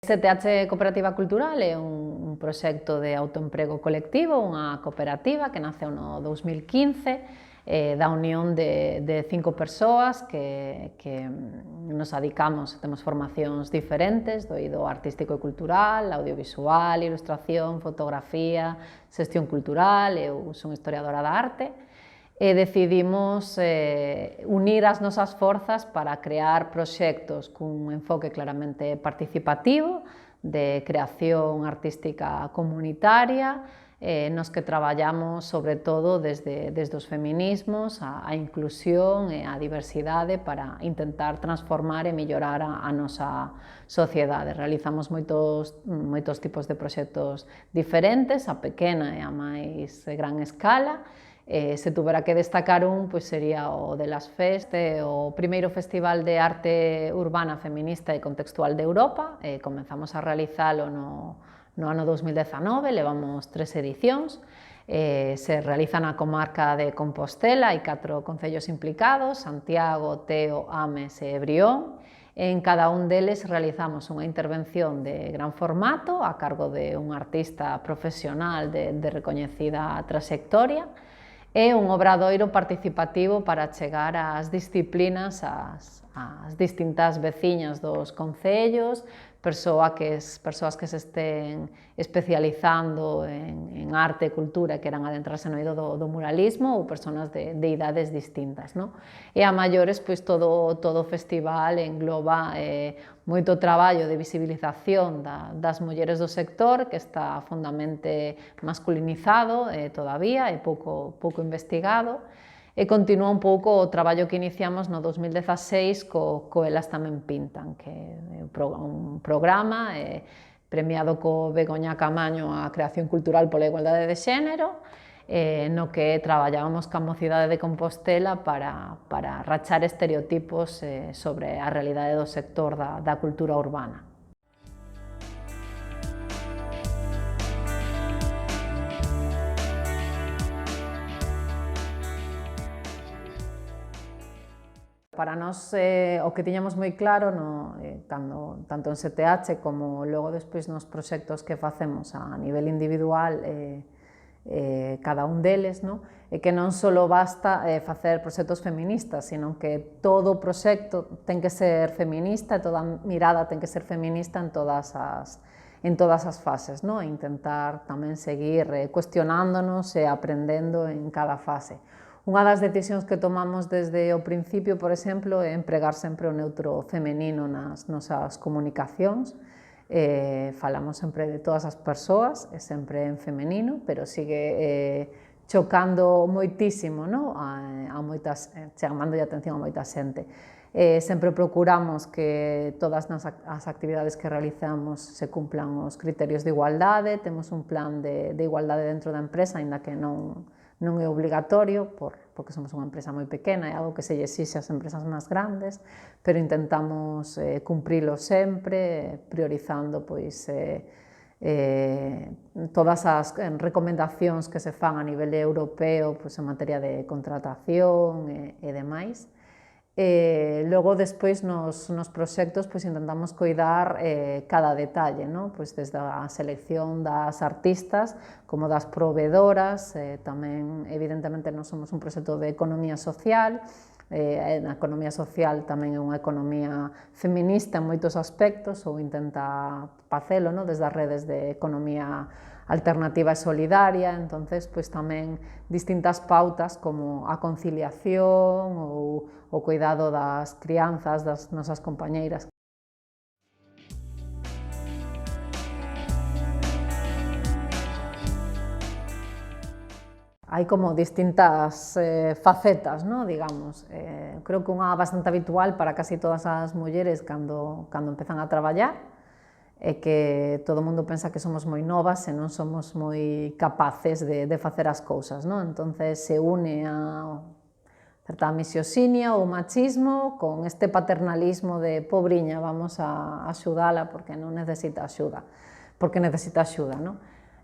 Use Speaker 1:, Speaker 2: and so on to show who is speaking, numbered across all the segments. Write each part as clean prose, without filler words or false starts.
Speaker 1: STH Cooperativa Cultural é un proxecto de autoemprego colectivo, unha cooperativa que naceu no 2015 da unión de 5 persoas que nos adicamos, temos formacións diferentes do eido artístico e cultural, audiovisual, ilustración, fotografía, xestión cultural, eu son historiadora da arte, e decidimos unir as nosas forzas para crear proxectos cun enfoque claramente participativo, de creación artística comunitaria, nos que traballamos sobre todo desde os feminismos, a inclusión e a diversidade para intentar transformar e mellorar a nosa sociedade. Realizamos moitos tipos de proxectos diferentes, a pequena e a máis gran escala. Se tuvera que destacar un, pois sería o de Las Fest, o primeiro festival de arte urbana feminista e contextual de Europa. Comenzamos a realizalo no ano 2019, levamos 3 edicións. Se realiza na comarca de Compostela, hai 4 concellos implicados, Santiago, Teo, Ames e Brión. En cada un deles realizamos unha intervención de gran formato a cargo de un artista profesional de recoñecida trayectoria, é un obradoiro participativo para chegar ás disciplinas, ás distintas veciñas dos concellos, persoas que se estén especializando en arte e cultura e queran adentrarse no eido do muralismo, ou persoas de idades distintas. E a maiores, todo o festival engloba moito traballo de visibilización das mulleres do sector, que está fondamente masculinizado todavía, é pouco investigado, e continúa un pouco o traballo que iniciamos no 2016 co Elas tamén pintan, que é un programa premiado co Begoña Camaño a creación cultural pola igualdade de xénero, no que traballábamos ca mocidade de Compostela para rachar estereotipos sobre a realidade do sector da cultura urbana. Para nós, o que tiñamos moi claro, tanto en STH como logo despois nos proxectos que facemos a nivel individual, cada un deles, é que non só basta facer proxectos feministas, sino que todo o proxecto ten que ser feminista e toda a mirada ten que ser feminista en todas as fases, e intentar tamén seguir cuestionándonos e aprendendo en cada fase. Unha das decisións que tomamos desde o principio, por exemplo, é empregar sempre o neutro femenino nas nosas comunicacións. Falamos sempre de todas as persoas, é sempre en femenino, pero sigue chocando moitísimo, chamando a atención a moita xente. Sempre procuramos que todas as actividades que realizamos se cumplan os criterios de igualdade, temos un plan de igualdade dentro da empresa, aínda que non é obligatorio, porque somos unha empresa moi pequena, é algo que se lle exixe ás empresas máis grandes, pero intentamos cumprilo sempre, priorizando todas as recomendacións que se fan a nivel europeo en materia de contratación e demais. Logo, despois, nos proxectos intentamos coidar cada detalle, desde a selección das artistas como das proveedoras. Tamén, evidentemente, non somos un proxecto de economía social. A economía social tamén é unha economía feminista en moitos aspectos, ou intenta facelo desde as redes de economía alternativa e solidaria. Entonces, tamén distintas pautas como a conciliación ou o cuidado das crianzas das nosas compañeiras. Hai como distintas facetas, digamos. Creo que unha bastante habitual para casi todas as mulleres cando empezan a traballar é que todo o mundo pensa que somos moi novas e non somos moi capaces de facer as cousas. Entonces se une a certa misoxinia ou machismo con este paternalismo de pobriña, vamos a axudala porque non necesita axuda, porque necesita axuda.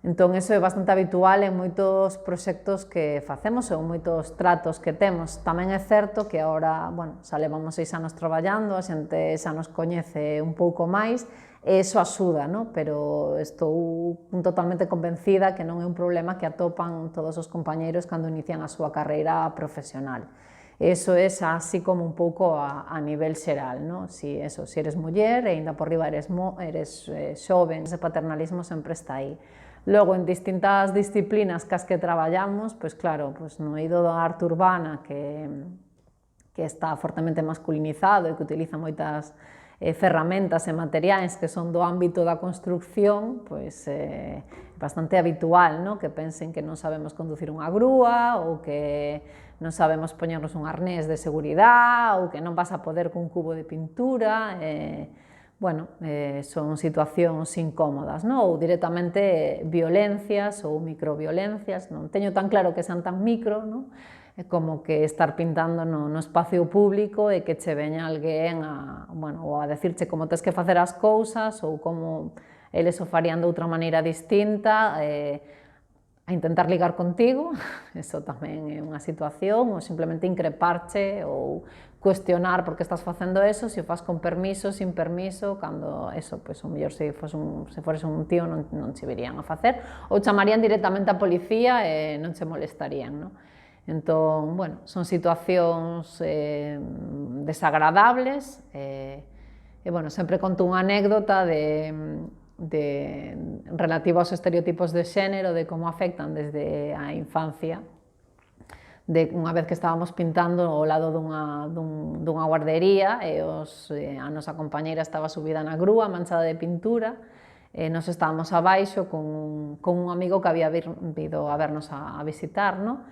Speaker 1: Entón, iso é bastante habitual en moitos proxectos que facemos ou moitos tratos que temos. Tamén é certo que agora, xa levamos 6 anos traballando, a xente xa nos coñece un pouco máis e iso axuda, no? Pero estou totalmente convencida que non é un problema que atopan todos os compañeiros cando inician a súa carreira profesional. Eso é así como un pouco a nivel xeral, no? Si eres muller e ainda por riba eres xoven, ese paternalismo sempre está aí. Logo, en distintas disciplinas cas que traballamos, pois claro, no eido da arte urbana, que está fortemente masculinizado e que utiliza moitas ferramentas e materiais que son do ámbito da construcción, pois é bastante habitual, no? Que pensen que non sabemos conducir unha grúa ou que non sabemos poñernos un arnés de seguridade ou que non vas a poder cun cubo de pintura. Son situacións incómodas, no? Ou directamente violencias ou microviolencias, non teño tan claro que sean tan micro, no? Como que estar pintando no espacio público e que che veña alguén a decirche como tes que facer as cousas ou como eles o farían de outra maneira distinta, a intentar ligar contigo, eso tamén é unha situación, ou simplemente increparche ou cuestionar por que estás facendo eso, se o faz con permiso, sin permiso, cando eso, o mellor se fores un tío non che virían a facer, ou chamarían directamente a policía e non che molestarían, non? Entón, son situacións desagradables sempre conto unha anécdota relativa aos estereotipos de xénero, de como afectan desde a infancia, de unha vez que estábamos pintando ao lado dunha guardería e a nosa compañeira estaba subida na grúa manchada de pintura e nos estábamos abaixo con un amigo que había vido a vernos a visitar, no?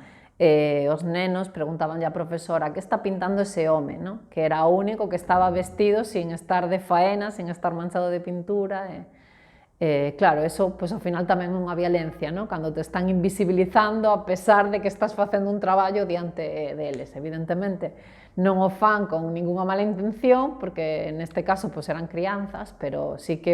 Speaker 1: E os nenos preguntabanlle á profesora que está pintando ese home, no? Que era o único que estaba vestido sin estar de faena, sin estar manchado de pintura. Claro, eso ao final tamén é unha violencia, no? Cando te están invisibilizando a pesar de que estás facendo un traballo diante deles. Evidentemente non o fan con ningunha mala intención, porque neste caso eran crianzas, pero sí que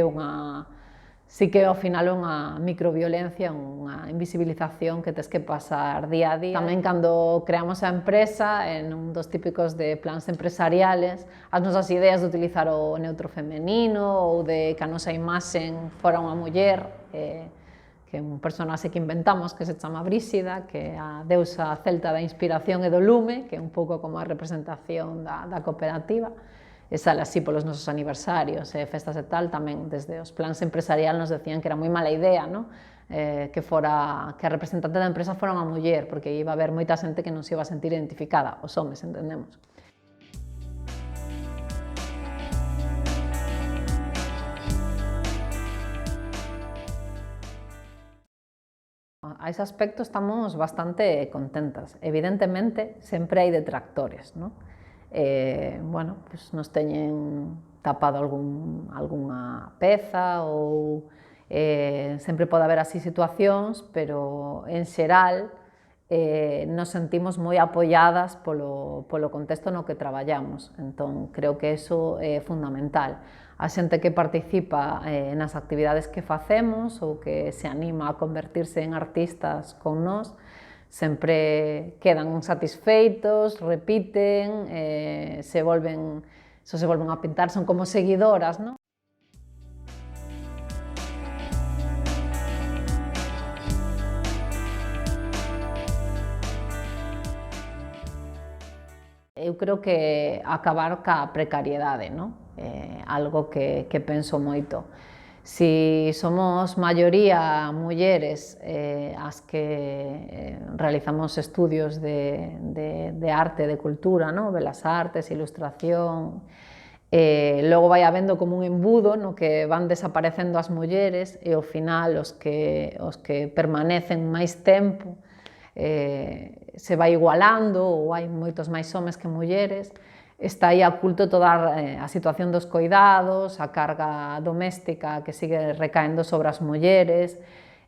Speaker 1: ao final é unha microviolencia, unha invisibilización que tes que pasar día a día. Tamén cando creamos a empresa, en un dos típicos de plans empresariales, as nosas ideas de utilizar o neutro femenino ou de que a nosa imaxen fora unha muller, que é un personaxe que inventamos que se chama Bríxida, que é a deusa celta da inspiración e do lume, que é un pouco como a representación da cooperativa. E sale así polos nosos aniversarios e festas e tal, tamén desde os plans empresarial nos decían que era moi mala idea, no? Que a representante da empresa fora unha muller, porque iba a haber moita xente que non se iba a sentir identificada, os homes, entendemos. A ese aspecto estamos bastante contentas. Evidentemente, sempre hai detractores, no? Nos teñen tapado algunha peza ou sempre pode haber así situacións, pero en xeral nos sentimos moi apoiadas polo contexto no que traballamos, entón creo que iso é fundamental. A xente que participa nas actividades que facemos ou que se anima a convertirse en artistas con nós, sempre quedan satisfeitos, repiten, se volven a pintar, son como seguidoras, non? Eu creo que acabar ca precariedade, non? Algo que penso moito. Si somos maioría mulleres as que realizamos estudios de arte, de cultura, no? Belas artes, ilustración, logo vai habendo como un embudo no que van desaparecendo as mulleres e ao final os que permanecen máis tempo se vai igualando ou hai moitos máis homes que mulleres. Está aí oculto toda a situación dos coidados, a carga doméstica que sigue recaendo sobre as mulleres.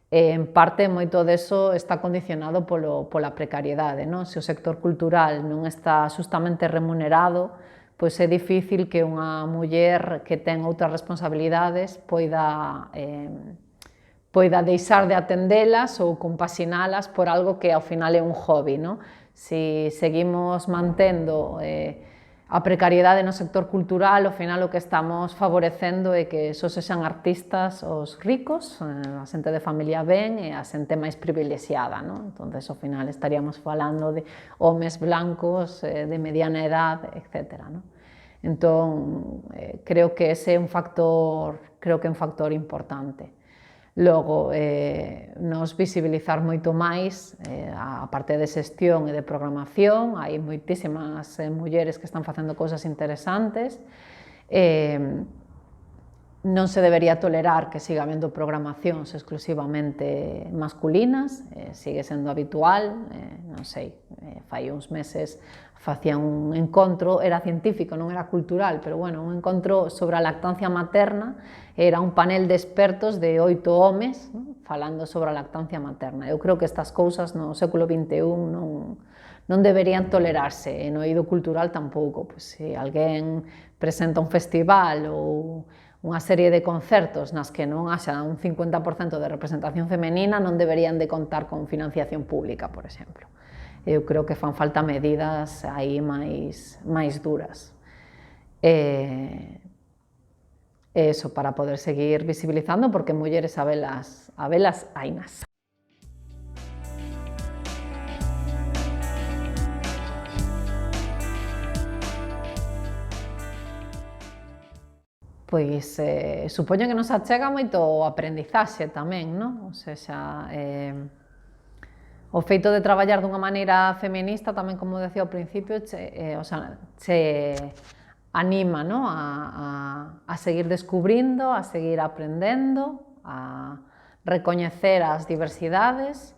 Speaker 1: En parte, moito deso está condicionado pola precariedade, non? Se o sector cultural non está xustamente remunerado, pois é difícil que unha muller que ten outras responsabilidades poida deixar de atendelas ou compaxinalas por algo que ao final é un hobby, non? Se seguimos mantendo a precariedade no sector cultural, ao final o que estamos favorecendo é que só sexan artistas os ricos, a xente de familia ben e a xente máis privilexiada, non? Entón, ao final estaríamos falando de homes blancos de mediana edad, etc. Non? Entón, creo que ese é un factor importante. Logo, nos visibilizar moito máis a parte de xestión e de programación, hai moitísimas mulleres que están facendo cousas interesantes, non se debería tolerar que siga habendo programacións exclusivamente masculinas, sigue sendo habitual, non sei, fai uns meses facían un encontro, era científico, non era cultural, pero bueno, un encontro sobre a lactancia materna, era un panel de expertos de 8 homes, non? Falando sobre a lactancia materna. Eu creo que estas cousas no século XXI non deberían tolerarse, e no eido cultural tampouco. Pois, se alguén presenta un festival ou unha serie de concertos nas que non haxa un 50% de representación femenina, non deberían de contar con financiación pública, por exemplo. Eu creo que fan falta medidas aí máis duras. Eso, para poder seguir visibilizando, porque mulleres a velas hainas. Pois supoño que nos achega moito o aprendizaxe tamén, non? O sexa, o feito de traballar dunha maneira feminista tamén, como decía ao principio, che anima, non? A seguir descubrindo, a seguir aprendendo, a recoñecer as diversidades,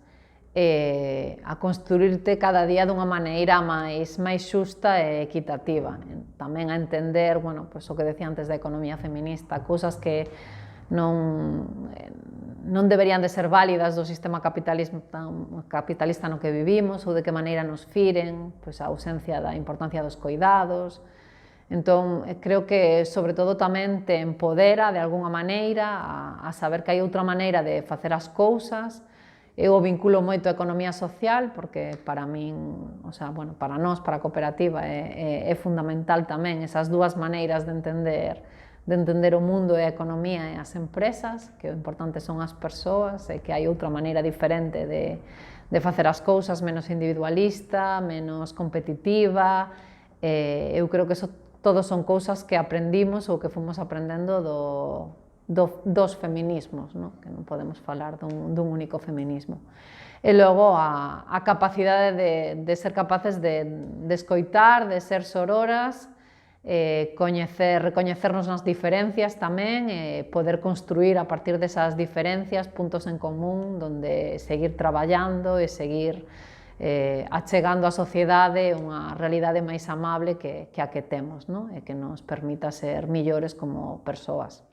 Speaker 1: a construirte cada día dunha maneira máis xusta e equitativa. Tamén a entender, bueno, pois o que decía antes da economía feminista, cousas que non deberían de ser válidas do sistema capitalista no que vivimos, ou de que maneira nos firen, pois a ausencia da importancia dos coidados. Entón, creo que, sobre todo, tamén te empodera de algunha maneira a saber que hai outra maneira de facer as cousas. Eu o vinculo moito a economía social, porque para min, para nós, para a cooperativa, é fundamental tamén esas dúas maneiras de entender o mundo e a economía e as empresas, que o importante son as persoas e que hai outra maneira diferente de facer as cousas, menos individualista, menos competitiva. Eu creo que todos son cousas que aprendimos ou que fomos aprendendo dos feminismos, non? Que non podemos falar dun único feminismo. E logo a capacidade de ser capaces de escoitar, de ser sororas, recoñecernos nas diferencias tamén, poder construir a partir desas diferencias puntos en común donde seguir traballando e seguir achegando á sociedade unha realidade máis amable que a que temos, non? E que nos permita ser millores como persoas.